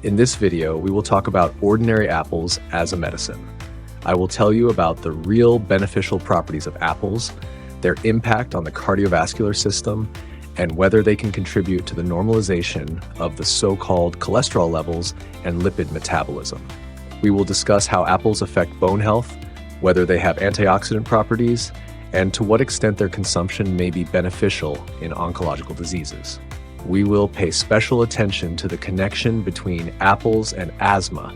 In this video, we will talk about ordinary apples as a medicine. I will tell you about the real beneficial properties of apples, their impact on the cardiovascular system, and whether they can contribute to the normalization of the so-called cholesterol levels and lipid metabolism. We will discuss how apples affect bone health, whether they have antioxidant properties, and to what extent their consumption may be beneficial in oncological diseases. We will pay special attention to the connection between apples and asthma,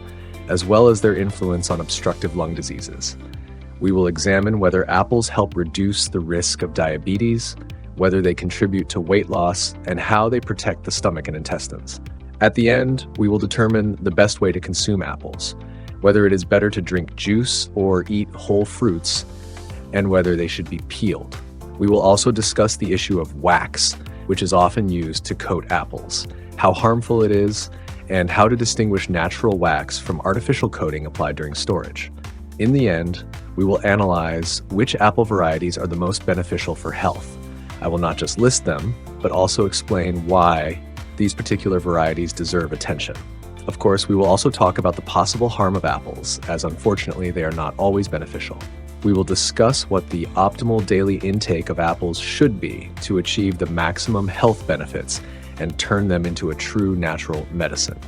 as well as their influence on obstructive lung diseases. We will examine whether apples help reduce the risk of diabetes, whether they contribute to weight loss, and how they protect the stomach and intestines. At the end, we will determine the best way to consume apples, whether it is better to drink juice or eat whole fruits, and whether they should be peeled. We will also discuss the issue of wax, which is often used to coat apples, how harmful it is, and how to distinguish natural wax from artificial coating applied during storage. In the end, we will analyze which apple varieties are the most beneficial for health. I will not just list them, but also explain why these particular varieties deserve attention. Of course, we will also talk about the possible harm of apples, as unfortunately they are not always beneficial. We will discuss what the optimal daily intake of apples should be to achieve the maximum health benefits and turn them into a true natural medicine.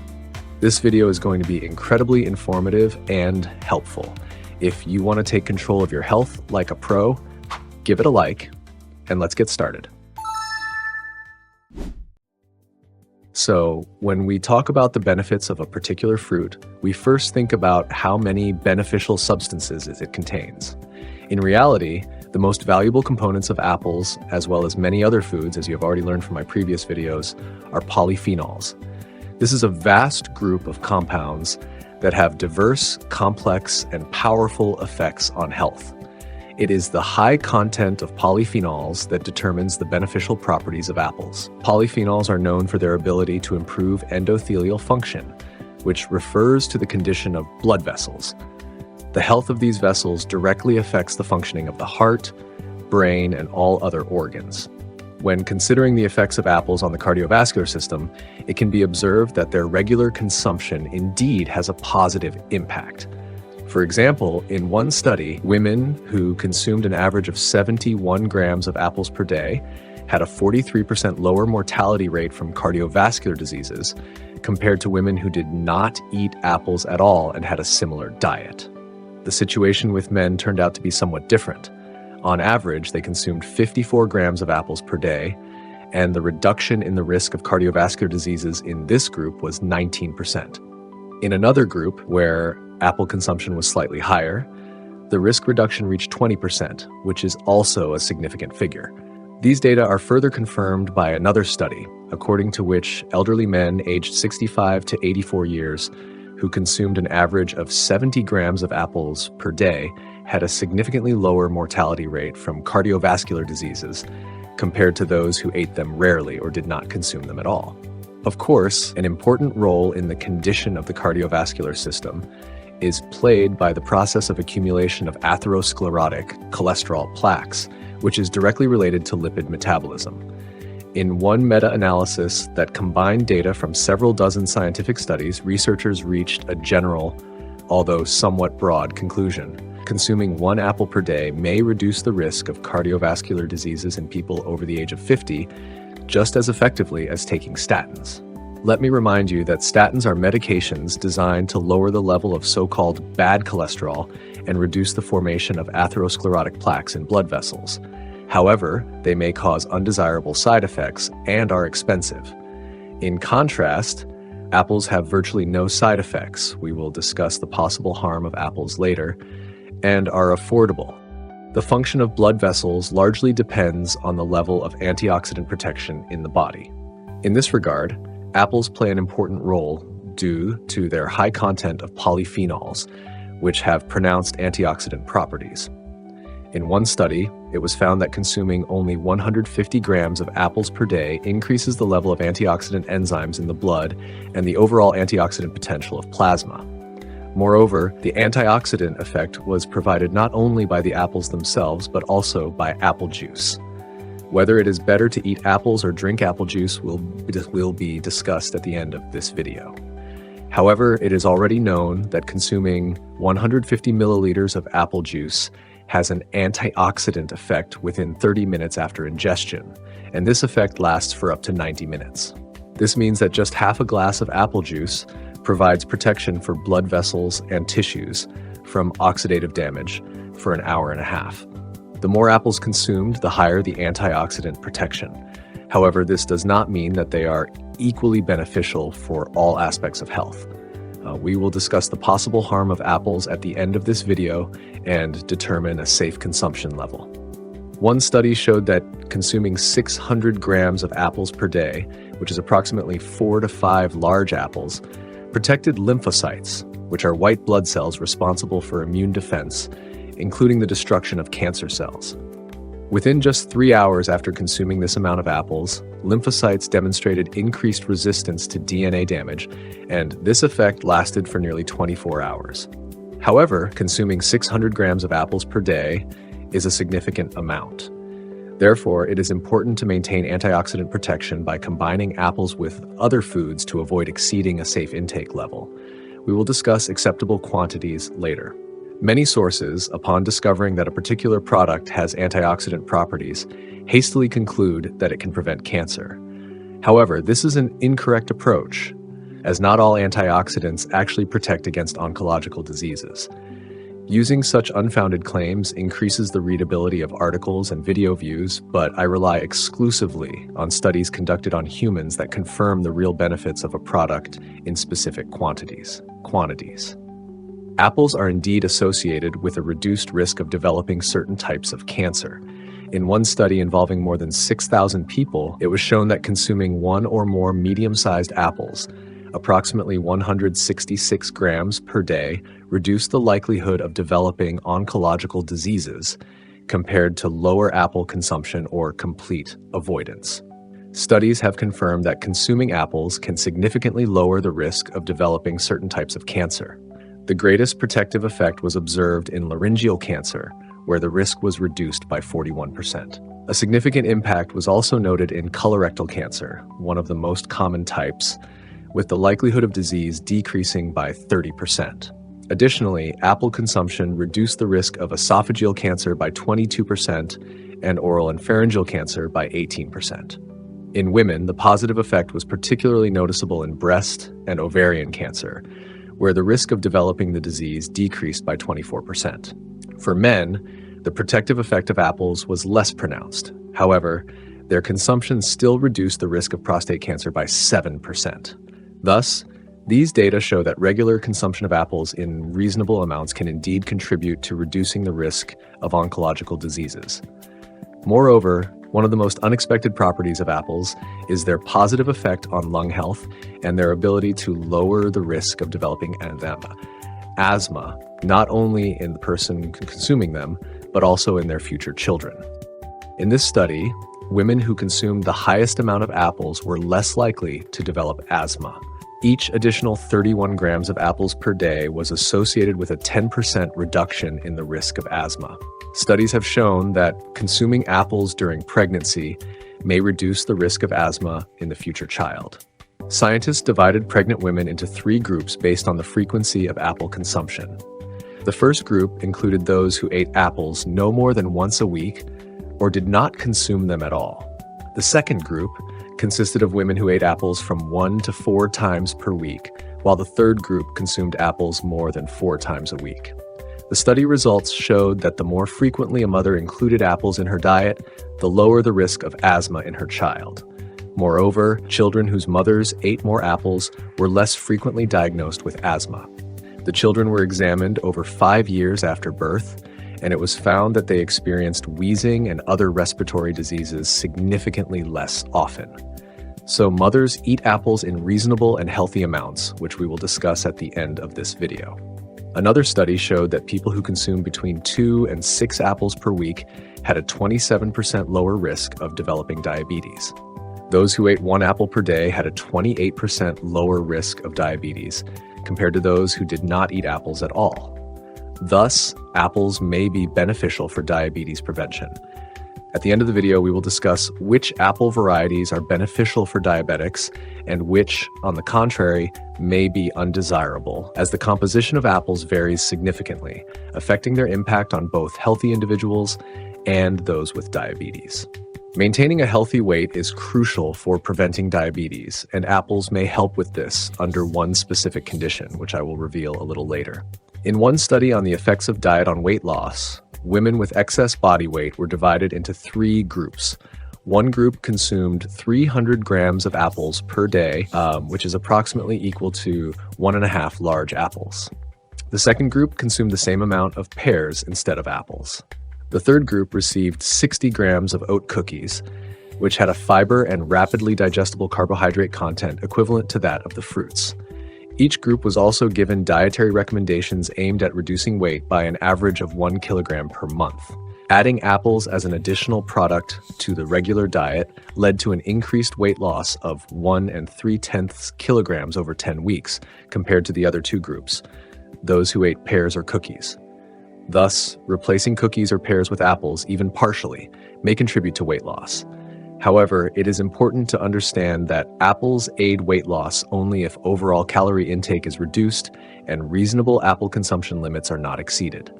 This video is going to be incredibly informative and helpful. If you want to take control of your health like a pro, give it a like, and let's get started. So, when we talk about the benefits of a particular fruit, we first think about how many beneficial substances it contains. In reality, the most valuable components of apples, as well as many other foods, as you have already learned from my previous videos, are polyphenols. This is a vast group of compounds that have diverse, complex, and powerful effects on health. It is the high content of polyphenols that determines the beneficial properties of apples. Polyphenols are known for their ability to improve endothelial function, which refers to the condition of blood vessels. The health of these vessels directly affects the functioning of the heart, brain, and all other organs. When considering the effects of apples on the cardiovascular system, it can be observed that their regular consumption indeed has a positive impact. For example, in one study, women who consumed an average of 71 grams of apples per day had a 43% lower mortality rate from cardiovascular diseases compared to women who did not eat apples at all and had a similar diet. The situation with men turned out to be somewhat different. On average, they consumed 54 grams of apples per day, and the reduction in the risk of cardiovascular diseases in this group was 19%. In another group, where apple consumption was slightly higher, the risk reduction reached 20%, which is also a significant figure. These data are further confirmed by another study, according to which elderly men aged 65 to 84 years who consumed an average of 70 grams of apples per day had a significantly lower mortality rate from cardiovascular diseases compared to those who ate them rarely or did not consume them at all. Of course, an important role in the condition of the cardiovascular system is played by the process of accumulation of atherosclerotic cholesterol plaques, which is directly related to lipid metabolism. In one meta-analysis that combined data from several dozen scientific studies, researchers reached a general, although somewhat broad, conclusion. Consuming one apple per day may reduce the risk of cardiovascular diseases in people over the age of 50 just as effectively as taking statins. Let me remind you that statins are medications designed to lower the level of so-called bad cholesterol and reduce the formation of atherosclerotic plaques in blood vessels. However, they may cause undesirable side effects and are expensive. In contrast, apples have virtually no side effects. We will discuss the possible harm of apples later, and are affordable. The function of blood vessels largely depends on the level of antioxidant protection in the body. In this regard, apples play an important role due to their high content of polyphenols, which have pronounced antioxidant properties. In one study, it was found that consuming only 150 grams of apples per day increases the level of antioxidant enzymes in the blood and the overall antioxidant potential of plasma. Moreover, the antioxidant effect was provided not only by the apples themselves, but also by apple juice. Whether it is better to eat apples or drink apple juice will be discussed at the end of this video. However, it is already known that consuming 150 milliliters of apple juice has an antioxidant effect within 30 minutes after ingestion, and this effect lasts for up to 90 minutes. This means that just half a glass of apple juice provides protection for blood vessels and tissues from oxidative damage for an hour and a half. The more apples consumed, the higher the antioxidant protection. However, this does not mean that they are equally beneficial for all aspects of health. We will discuss the possible harm of apples at the end of this video and determine a safe consumption level. One study showed that consuming 600 grams of apples per day, which is approximately 4 to 5 large apples, protected lymphocytes, which are white blood cells responsible for immune defense, including the destruction of cancer cells. Within just 3 hours after consuming this amount of apples, lymphocytes demonstrated increased resistance to DNA damage, and this effect lasted for nearly 24 hours. However, consuming 600 grams of apples per day is a significant amount. Therefore, it is important to maintain antioxidant protection by combining apples with other foods to avoid exceeding a safe intake level. We will discuss acceptable quantities later. Many sources, upon discovering that a particular product has antioxidant properties, hastily conclude that it can prevent cancer. However, this is an incorrect approach, as not all antioxidants actually protect against oncological diseases. Using such unfounded claims increases the readability of articles and video views, but I rely exclusively on studies conducted on humans that confirm the real benefits of a product in specific quantities. Apples are indeed associated with a reduced risk of developing certain types of cancer. In one study involving more than 6,000 people, it was shown that consuming 1 or more medium-sized apples, approximately 166 grams per day, reduced the likelihood of developing oncological diseases compared to lower apple consumption or complete avoidance. Studies have confirmed that consuming apples can significantly lower the risk of developing certain types of cancer. The greatest protective effect was observed in laryngeal cancer, where the risk was reduced by 41%. A significant impact was also noted in colorectal cancer, one of the most common types, with the likelihood of disease decreasing by 30%. Additionally, apple consumption reduced the risk of esophageal cancer by 22% and oral and pharyngeal cancer by 18%. In women, the positive effect was particularly noticeable in breast and ovarian cancer, where the risk of developing the disease decreased by 24%. For men, the protective effect of apples was less pronounced. However, their consumption still reduced the risk of prostate cancer by 7%. Thus, these data show that regular consumption of apples in reasonable amounts can indeed contribute to reducing the risk of oncological diseases. Moreover, one of the most unexpected properties of apples is their positive effect on lung health and their ability to lower the risk of developing asthma, not only in the person consuming them, but also in their future children. In this study, women who consumed the highest amount of apples were less likely to develop asthma. Each additional 31 grams of apples per day was associated with a 10% reduction in the risk of asthma. Studies have shown that consuming apples during pregnancy may reduce the risk of asthma in the future child. Scientists divided pregnant women into 3 groups based on the frequency of apple consumption. The first group included those who ate apples no more than once a week or did not consume them at all. The second group consisted of women who ate apples from 1 to 4 times per week, while the third group consumed apples more than 4 times a week. The study results showed that the more frequently a mother included apples in her diet, the lower the risk of asthma in her child. Moreover, children whose mothers ate more apples were less frequently diagnosed with asthma. The children were examined over 5 years after birth, and it was found that they experienced wheezing and other respiratory diseases significantly less often. So mothers eat apples in reasonable and healthy amounts, which we will discuss at the end of this video. Another study showed that people who consumed between 2 and 6 apples per week had a 27% lower risk of developing diabetes. Those who ate 1 apple per day had a 28% lower risk of diabetes compared to those who did not eat apples at all. Thus, apples may be beneficial for diabetes prevention. At the end of the video, we will discuss which apple varieties are beneficial for diabetics and which, on the contrary, may be undesirable, as the composition of apples varies significantly, affecting their impact on both healthy individuals and those with diabetes. Maintaining a healthy weight is crucial for preventing diabetes, and apples may help with this under one specific condition, which I will reveal a little later. In one study on the effects of diet on weight loss, women with excess body weight were divided into 3 groups. One group consumed 300 grams of apples per day, which is approximately equal to 1.5 large apples. The second group consumed the same amount of pears instead of apples. The third group received 60 grams of oat cookies, which had a fiber and rapidly digestible carbohydrate content equivalent to that of the fruits. Each group was also given dietary recommendations aimed at reducing weight by an average of 1 kilogram per month. Adding apples as an additional product to the regular diet led to an increased weight loss of 1 3/10 kilograms over 10 weeks compared to the other 2 groups, those who ate pears or cookies. Thus, replacing cookies or pears with apples, even partially, may contribute to weight loss. However, it is important to understand that apples aid weight loss only if overall calorie intake is reduced and reasonable apple consumption limits are not exceeded.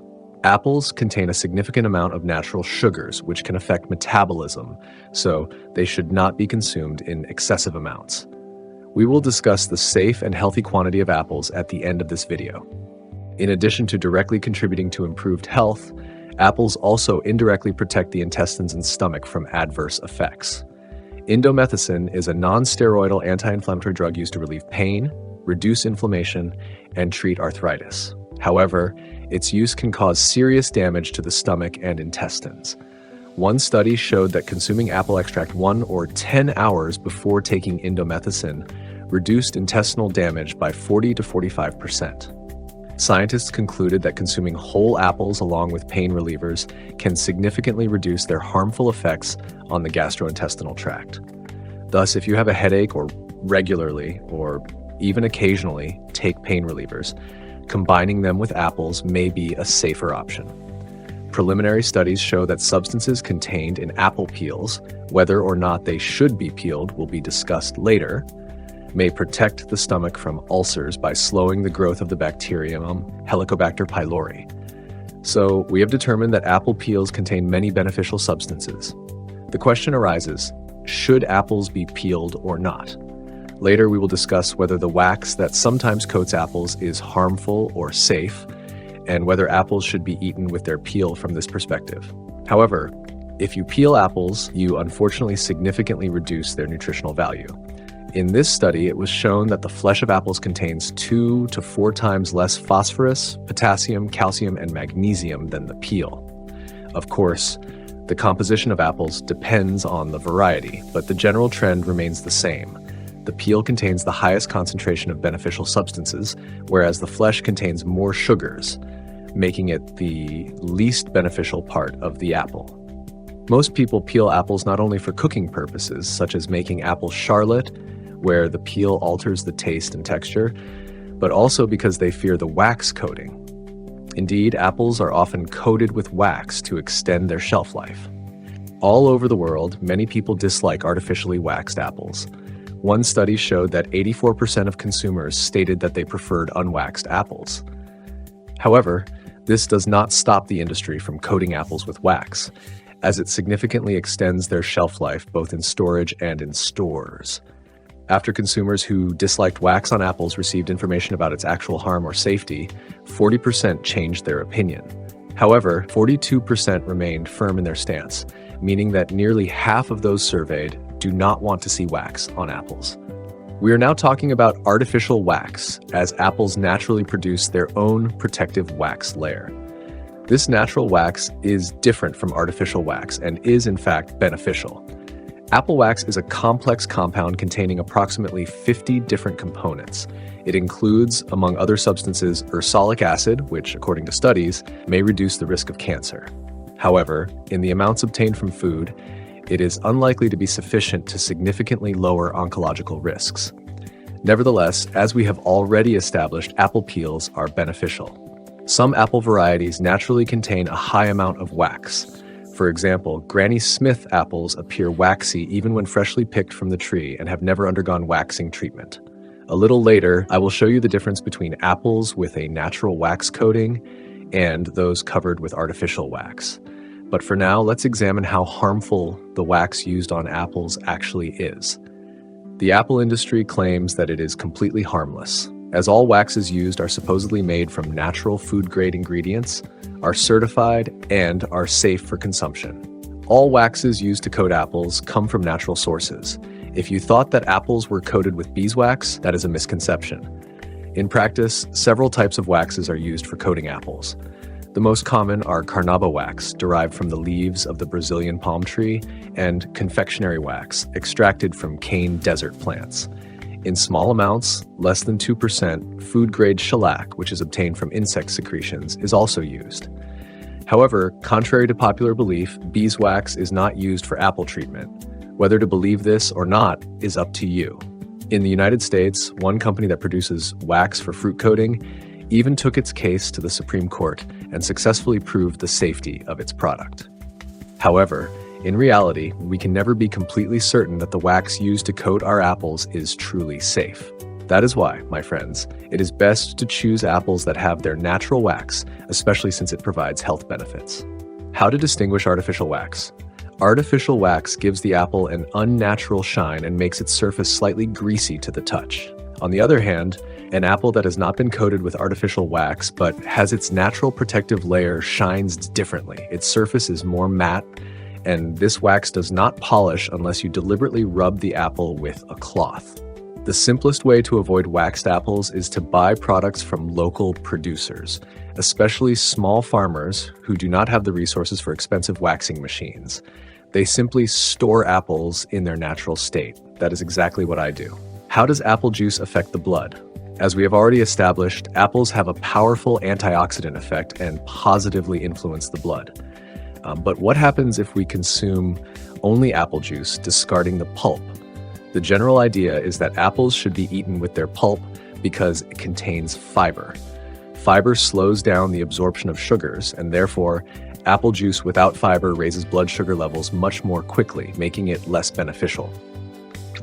Apples contain a significant amount of natural sugars, which can affect metabolism, so they should not be consumed in excessive amounts. We will discuss the safe and healthy quantity of apples at the end of this video. In addition to directly contributing to improved health, apples also indirectly protect the intestines and stomach from adverse effects. Indomethacin is a non-steroidal anti-inflammatory drug used to relieve pain, reduce inflammation, and treat arthritis. However, its use can cause serious damage to the stomach and intestines. One study showed that consuming apple extract 1 or 10 hours before taking indomethacin reduced intestinal damage by 40 to 45%. Scientists concluded that consuming whole apples along with pain relievers can significantly reduce their harmful effects on the gastrointestinal tract. Thus, if you have a headache or regularly or even occasionally take pain relievers, combining them with apples may be a safer option. Preliminary studies show that substances contained in apple peels, whether or not they should be peeled will be discussed later, may protect the stomach from ulcers by slowing the growth of the bacterium Helicobacter pylori. So we have determined that apple peels contain many beneficial substances. The question arises, should apples be peeled or not? Later we will discuss whether the wax that sometimes coats apples is harmful or safe, and whether apples should be eaten with their peel from this perspective. However, if you peel apples, you unfortunately significantly reduce their nutritional value. In this study, it was shown that the flesh of apples contains 2 to 4 times less phosphorus, potassium, calcium, and magnesium than the peel. Of course, the composition of apples depends on the variety, but the general trend remains the same. The peel contains the highest concentration of beneficial substances, whereas the flesh contains more sugars, making it the least beneficial part of the apple. Most people peel apples not only for cooking purposes, such as making apple charlotte, where the peel alters the taste and texture, but also because they fear the wax coating. Indeed, apples are often coated with wax to extend their shelf life. All over the world, many people dislike artificially waxed apples. One study showed that 84% of consumers stated that they preferred unwaxed apples. However, this does not stop the industry from coating apples with wax, as it significantly extends their shelf life both in storage and in stores. After consumers who disliked wax on apples received information about its actual harm or safety, 40% changed their opinion. However, 42% remained firm in their stance, meaning that nearly half of those surveyed do not want to see wax on apples. We are now talking about artificial wax, as apples naturally produce their own protective wax layer. This natural wax is different from artificial wax and is in fact beneficial. Apple wax is a complex compound containing approximately 50 different components. It includes, among other substances, ursolic acid, which, according to studies, may reduce the risk of cancer. However, in the amounts obtained from food, it is unlikely to be sufficient to significantly lower oncological risks. Nevertheless, as we have already established, apple peels are beneficial. Some apple varieties naturally contain a high amount of wax. For example, Granny Smith apples appear waxy even when freshly picked from the tree and have never undergone waxing treatment. A little later, I will show you the difference between apples with a natural wax coating and those covered with artificial wax. But for now, let's examine how harmful the wax used on apples actually is. The apple industry claims that it is completely harmless, as all waxes used are supposedly made from natural food-grade ingredients, are certified, and are safe for consumption. All waxes used to coat apples come from natural sources. If you thought that apples were coated with beeswax, that is a misconception. In practice, several types of waxes are used for coating apples. The most common are carnauba wax, derived from the leaves of the Brazilian palm tree, and confectionery wax, extracted from cane desert plants. In small amounts, less than 2%, food-grade shellac, which is obtained from insect secretions, is also used. However, contrary to popular belief, beeswax is not used for apple treatment. Whether to believe this or not is up to you. In the United States, one company that produces wax for fruit coating even took its case to the Supreme Court and successfully proved the safety of its product. However, in reality, we can never be completely certain that the wax used to coat our apples is truly safe. That is why, my friends, it is best to choose apples that have their natural wax, especially since it provides health benefits. How to distinguish artificial wax? Artificial wax gives the apple an unnatural shine and makes its surface slightly greasy to the touch. On the other hand, an apple that has not been coated with artificial wax but has its natural protective layer shines differently. Its surface is more matte, and this wax does not polish unless you deliberately rub the apple with a cloth. The simplest way to avoid waxed apples is to buy products from local producers, especially small farmers who do not have the resources for expensive waxing machines. They simply store apples in their natural state. That is exactly what I do. How does apple juice affect the blood? As we have already established, apples have a powerful antioxidant effect and positively influence the blood. But what happens if we consume only apple juice, discarding the pulp? The general idea is that apples should be eaten with their pulp because it contains fiber. Fiber slows down the absorption of sugars, and therefore, apple juice without fiber raises blood sugar levels much more quickly, making it less beneficial.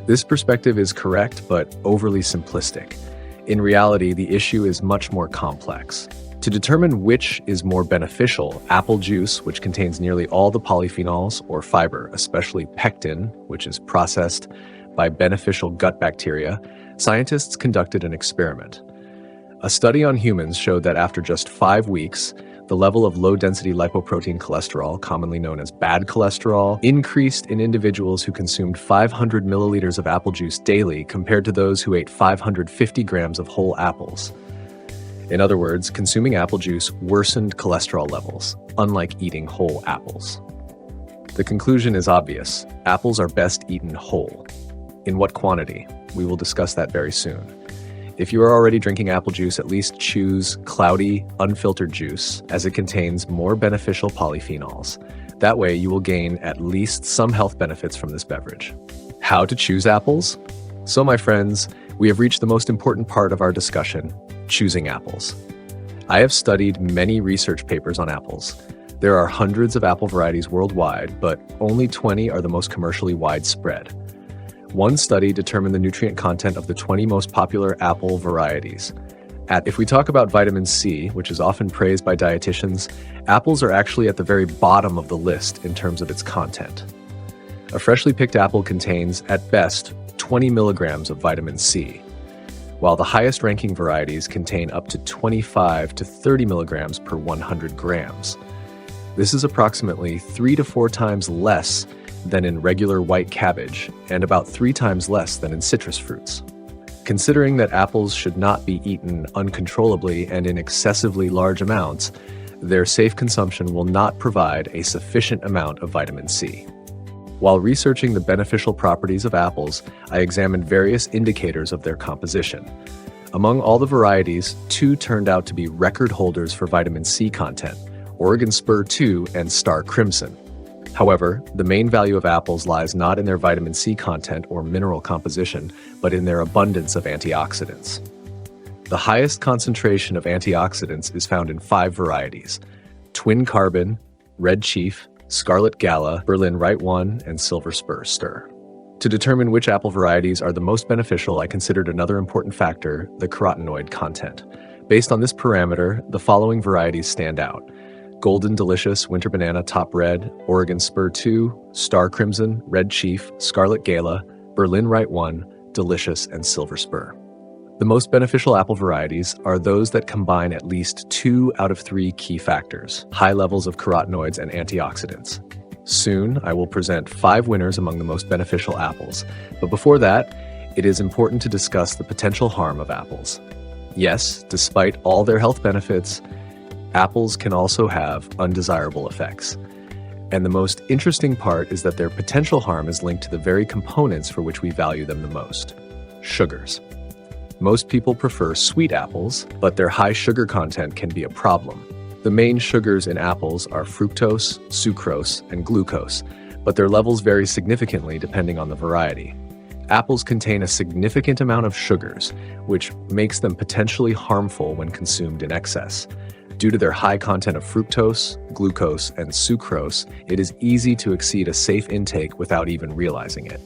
This perspective is correct, but overly simplistic. In reality, the issue is much more complex. To determine which is more beneficial, apple juice, which contains nearly all the polyphenols, or fiber, especially pectin, which is processed by beneficial gut bacteria, scientists conducted an experiment. A study on humans showed that after just 5 weeks, the level of low-density lipoprotein cholesterol, commonly known as bad cholesterol, increased in individuals who consumed 500 milliliters of apple juice daily compared to those who ate 550 grams of whole apples. In other words, consuming apple juice worsened cholesterol levels, unlike eating whole apples. The conclusion is obvious. Apples are best eaten whole. In what quantity? We will discuss that very soon. If you are already drinking apple juice, at least choose cloudy, unfiltered juice, as it contains more beneficial polyphenols. That way, you will gain at least some health benefits from this beverage. How to choose apples? So, my friends, we have reached the most important part of our discussion, choosing apples. I have studied many research papers on apples. There are hundreds of apple varieties worldwide, but only 20 are the most commercially widespread. One study determined the nutrient content of the 20 most popular apple varieties. If we talk about vitamin C, which is often praised by dietitians, apples are actually at the very bottom of the list in terms of its content. A freshly picked apple contains, at best, 20 milligrams of vitamin C, while the highest ranking varieties contain up to 25 to 30 milligrams per 100 grams. This is approximately 3 to 4 times less than in regular white cabbage, and about 3 times less than in citrus fruits. Considering that apples should not be eaten uncontrollably and in excessively large amounts, their safe consumption will not provide a sufficient amount of vitamin C. While researching the beneficial properties of apples, I examined various indicators of their composition. Among all the varieties, 2 turned out to be record holders for vitamin C content, Oregon Spur 2 and Star Crimson. However, the main value of apples lies not in their vitamin C content or mineral composition, but in their abundance of antioxidants. The highest concentration of antioxidants is found in 5 varieties: Twin Carbon, Red Chief, Scarlet Gala, Berlin Right 1, and Silver Spur Stir. To determine which apple varieties are the most beneficial, I considered another important factor, the carotenoid content. Based on this parameter, the following varieties stand out: Golden Delicious, Winter Banana, Top Red, Oregon Spur 2, Star Crimson, Red Chief, Scarlet Gala, Berlin Right 1, Delicious, and Silver Spur. The most beneficial apple varieties are those that combine at least 2 out of 3 key factors: high levels of carotenoids and antioxidants. Soon, I will present 5 winners among the most beneficial apples. But before that, it is important to discuss the potential harm of apples. Yes, despite all their health benefits, apples can also have undesirable effects. And the most interesting part is that their potential harm is linked to the very components for which we value them the most: sugars. Most people prefer sweet apples, but their high sugar content can be a problem. The main sugars in apples are fructose, sucrose, and glucose, but their levels vary significantly depending on the variety. Apples contain a significant amount of sugars, which makes them potentially harmful when consumed in excess. Due to their high content of fructose, glucose, and sucrose, it is easy to exceed a safe intake without even realizing it.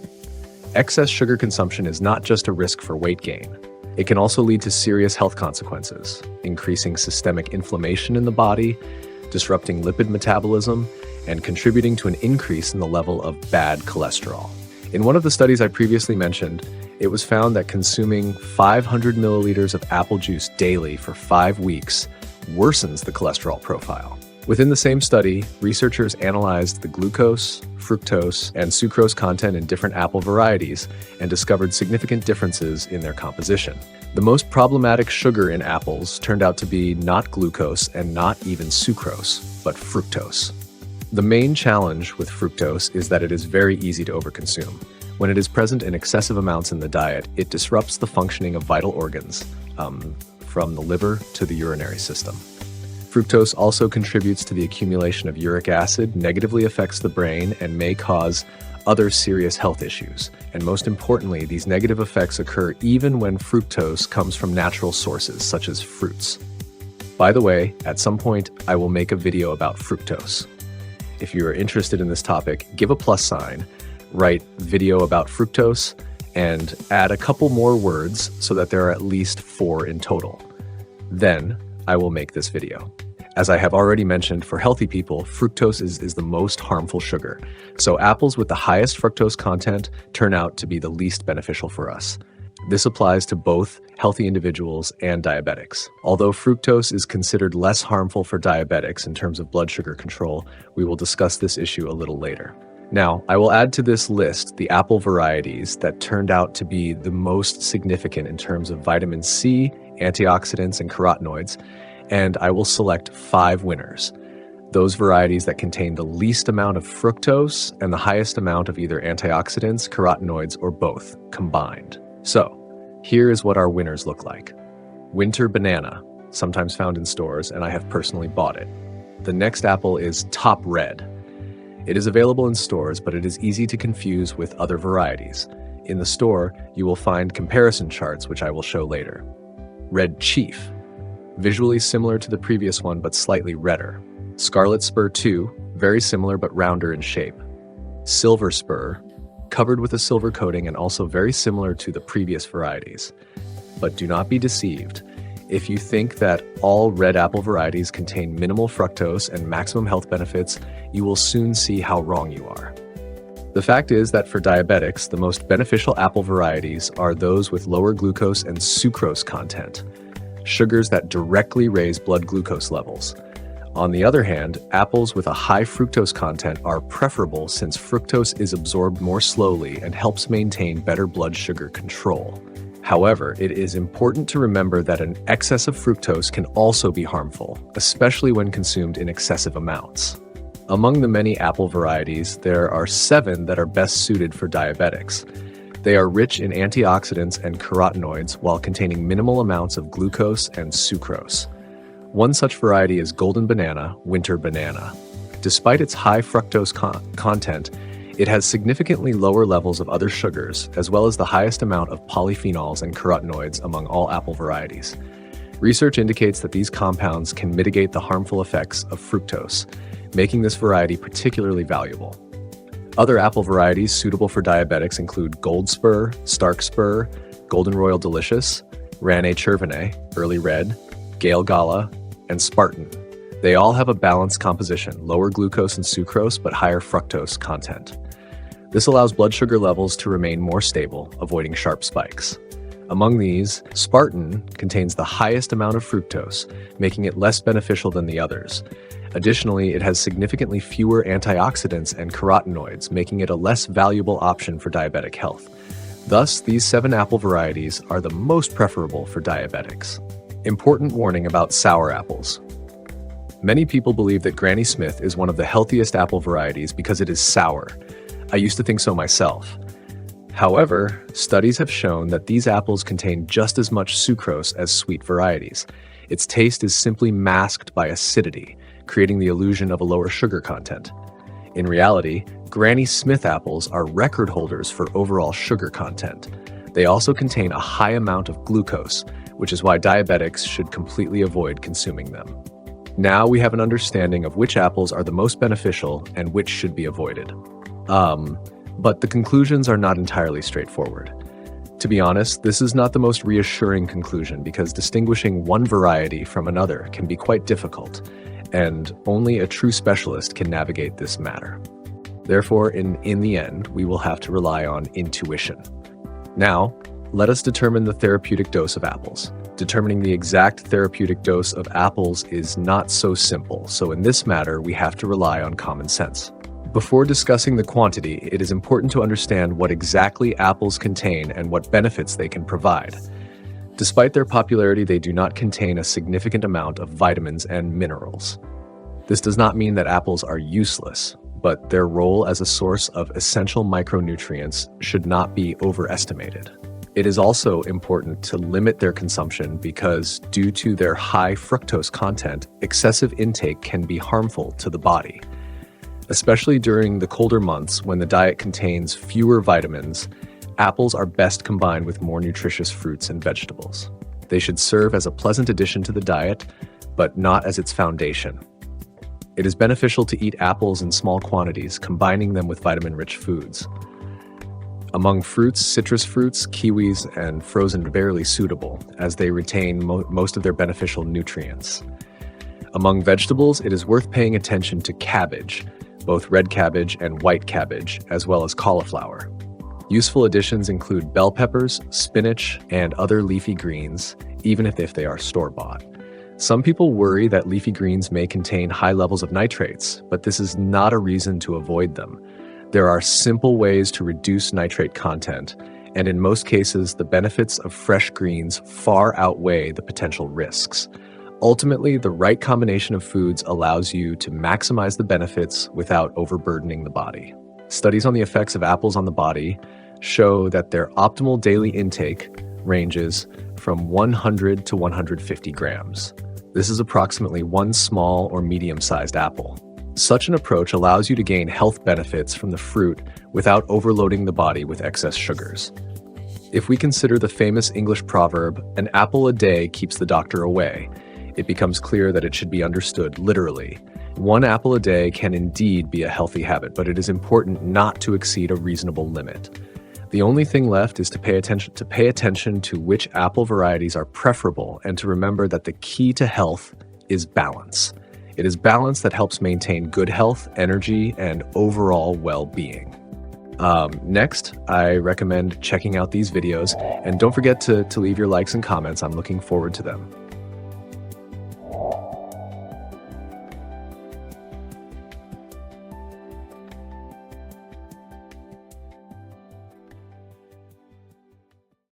Excess sugar consumption is not just a risk for weight gain. It can also lead to serious health consequences, increasing systemic inflammation in the body, disrupting lipid metabolism, and contributing to an increase in the level of bad cholesterol. In one of the studies I previously mentioned, it was found that consuming 500 milliliters of apple juice daily for 5 weeks worsens the cholesterol profile. Within the same study, researchers analyzed the glucose, fructose, and sucrose content in different apple varieties and discovered significant differences in their composition. The most problematic sugar in apples turned out to be not glucose and not even sucrose, but fructose. The main challenge with fructose is that it is very easy to overconsume. When it is present in excessive amounts in the diet, it disrupts the functioning of vital organs, from the liver to the urinary system. Fructose also contributes to the accumulation of uric acid, negatively affects the brain, and may cause other serious health issues. And most importantly, these negative effects occur even when fructose comes from natural sources, such as fruits. By the way, at some point, I will make a video about fructose. If you are interested in this topic, give a plus sign, write video about fructose, and add a couple more words so that there are at least 4 in total. Then I will make this video. As I have already mentioned, for healthy people, fructose is the most harmful sugar. So apples with the highest fructose content turn out to be the least beneficial for us. This applies to both healthy individuals and diabetics. Although fructose is considered less harmful for diabetics in terms of blood sugar control, we will discuss this issue a little later. Now, I will add to this list the apple varieties that turned out to be the most significant in terms of vitamin C, antioxidants, and carotenoids, and I will select 5 winners. Those varieties that contain the least amount of fructose and the highest amount of either antioxidants, carotenoids, or both combined. So, here is what our winners look like. Winter Banana, sometimes found in stores, and I have personally bought it. The next apple is Top Red. It is available in stores, but it is easy to confuse with other varieties. In the store, you will find comparison charts, which I will show later. Red Chief, visually similar to the previous one, but slightly redder. Scarlet Spur 2, very similar but rounder in shape. Silver Spur, covered with a silver coating and also very similar to the previous varieties. But do not be deceived. If you think that all red apple varieties contain minimal fructose and maximum health benefits, you will soon see how wrong you are. The fact is that for diabetics, the most beneficial apple varieties are those with lower glucose and sucrose content, sugars that directly raise blood glucose levels. On the other hand, apples with a high fructose content are preferable since fructose is absorbed more slowly and helps maintain better blood sugar control. However, it is important to remember that an excess of fructose can also be harmful, especially when consumed in excessive amounts. Among the many apple varieties, there are 7 that are best suited for diabetics. They are rich in antioxidants and carotenoids while containing minimal amounts of glucose and sucrose. One such variety is Golden Banana, Winter Banana. Despite its high fructose content, it has significantly lower levels of other sugars, as well as the highest amount of polyphenols and carotenoids among all apple varieties. Research indicates that these compounds can mitigate the harmful effects of fructose, making this variety particularly valuable. Other apple varieties suitable for diabetics include Gold Spur, Stark Spur, Golden Royal Delicious, Rane Chervene, Early Red, Gale Gala, and Spartan. They all have a balanced composition, lower glucose and sucrose, but higher fructose content. This allows blood sugar levels to remain more stable, avoiding sharp spikes. Among these, Spartan contains the highest amount of fructose, making it less beneficial than the others. Additionally, it has significantly fewer antioxidants and carotenoids, making it a less valuable option for diabetic health. Thus, these 7 apple varieties are the most preferable for diabetics. Important warning about sour apples. Many people believe that Granny Smith is one of the healthiest apple varieties because it is sour. I used to think so myself. However, studies have shown that these apples contain just as much sucrose as sweet varieties. Its taste is simply masked by acidity, creating the illusion of a lower sugar content. In reality, Granny Smith apples are record holders for overall sugar content. They also contain a high amount of glucose, which is why diabetics should completely avoid consuming them. Now we have an understanding of which apples are the most beneficial and which should be avoided. But the conclusions are not entirely straightforward. To be honest, this is not the most reassuring conclusion because distinguishing one variety from another can be quite difficult, and only a true specialist can navigate this matter. Therefore, in the end, we will have to rely on intuition. Now, let us determine the therapeutic dose of apples. Determining the exact therapeutic dose of apples is not so simple, so in this matter, we have to rely on common sense. Before discussing the quantity, it is important to understand what exactly apples contain and what benefits they can provide. Despite their popularity, they do not contain a significant amount of vitamins and minerals. This does not mean that apples are useless, but their role as a source of essential micronutrients should not be overestimated. It is also important to limit their consumption because, due to their high fructose content, excessive intake can be harmful to the body. Especially during the colder months when the diet contains fewer vitamins, apples are best combined with more nutritious fruits and vegetables. They should serve as a pleasant addition to the diet, but not as its foundation. It is beneficial to eat apples in small quantities, combining them with vitamin-rich foods. Among fruits, citrus fruits, kiwis, and frozen are barely suitable, as they retain most of their beneficial nutrients. Among vegetables, it is worth paying attention to cabbage, both red cabbage and white cabbage, as well as cauliflower. Useful additions include bell peppers, spinach, and other leafy greens, even if they are store-bought. Some people worry that leafy greens may contain high levels of nitrates, but this is not a reason to avoid them. There are simple ways to reduce nitrate content, and in most cases, the benefits of fresh greens far outweigh the potential risks. Ultimately, the right combination of foods allows you to maximize the benefits without overburdening the body. Studies on the effects of apples on the body show that their optimal daily intake ranges from 100 to 150 grams. This is approximately one small or medium-sized apple. Such an approach allows you to gain health benefits from the fruit without overloading the body with excess sugars. If we consider the famous English proverb, "An apple a day keeps the doctor away," it becomes clear that it should be understood literally. One apple a day can indeed be a healthy habit, but it is important not to exceed a reasonable limit. The only thing left is to pay attention to which apple varieties are preferable and to remember that the key to health is balance. It is balance that helps maintain good health, energy, and overall well-being. Next, I recommend checking out these videos, and don't forget to leave your likes and comments. I'm looking forward to them.